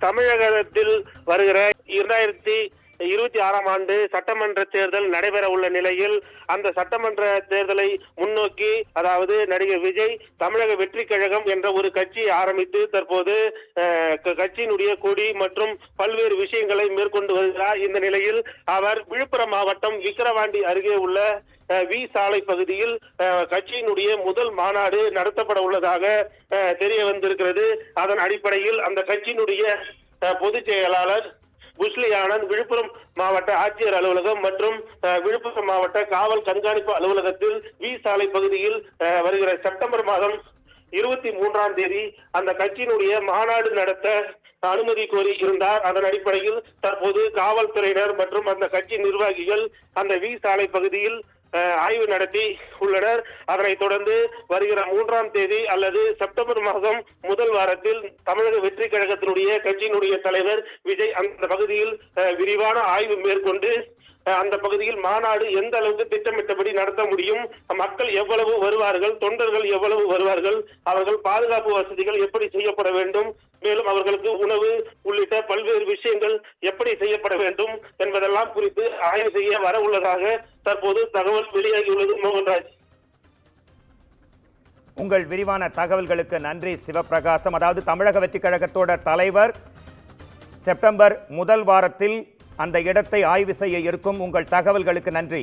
தமிழகத்தில் வருகிற 2026ஆம் ஆண்டு சட்டமன்ற தேர்தல் நடைபெற உள்ள நிலையில் அந்த சட்டமன்ற தேர்தலை முன்னோக்கி, அதாவது நடிகர் விஜய் தமிழக வெற்றி கழகம் என்ற ஒரு கட்சியை ஆரம்பித்து தற்போது கட்சியினுடைய கொடி மற்றும் பல்வேறு விஷயங்களை மேற்கொண்டு வருகிறார். இந்த நிலையில் அவர் விழுப்புரம் மாவட்டம் விக்கிரவாண்டி அருகே உள்ள வி சாலை பகுதியில் கட்சியினுடைய முதல் மாநாடு நடத்தப்பட உள்ளதாக தெரிய வந்திருக்கிறது. அதன் அடிப்படையில் அந்த கட்சியினுடைய பொதுச் செயலாளர் புஷ்லி ஆனந்த் விழுப்புரம் மாவட்ட ஆட்சியர் அலுவலகம் மற்றும் விழுப்புரம் மாவட்ட காவல் கண்காணிப்பு அலுவலகத்தில் வி சாலை பகுதியில் வருகிற செப்டம்பர் மாதம் 23ஆம் தேதி அந்த கட்சியினுடைய மாநாடு நடத்த அனுமதி கோரி இருந்தார். அதன் அடிப்படையில் தற்போது காவல்துறையினர் மற்றும் அந்த கட்சி நிர்வாகிகள் அந்த வி சாலை பகுதியில் ஆய்வு நடத்தி உள்ளனர். அதனைத் தொடர்ந்து வருகிற 3ஆம் தேதி அல்லது செப்டம்பர் மாதம் முதல் வாரத்தில் தமிழக வெற்றி கழகத்தினுடைய கட்சியினுடைய தலைவர் விஜய் அந்த பகுதியில் விரிவான ஆய்வு மேற்கொண்டு அந்த பகுதியில் மாநாடு எந்த அளவுக்கு திட்டமிட்டபடி நடத்த முடியும், மக்கள் எவ்வளவு வருவார்கள், தொண்டர்கள் எவ்வளவு வருவார்கள், அவர்கள் பாதுகாப்பு வசதிகள் எப்படி செய்யப்பட வேண்டும், மேலும் அவர்களுக்கு உணவு உள்ளிட்ட பல்வேறு விஷயங்கள் எப்படி செய்யப்பட வேண்டும் என்பதெல்லாம் குறித்து ஆய்வு செய்ய வர உள்ளதாக தற்போது தகவல் வெளியாகியுள்ளது. மோகன்ராஜ், உங்கள் விரிவான தகவல்களுக்கு நன்றி சிவபிரகாசம். அதாவது தமிழக வெற்றி கழகத்தோட தலைவர் செப்டம்பர் முதல் வாரத்தில் அந்த இடத்தை ஆய்வு செய்ய இருக்கும். உங்கள் தகவல்களுக்கு நன்றி.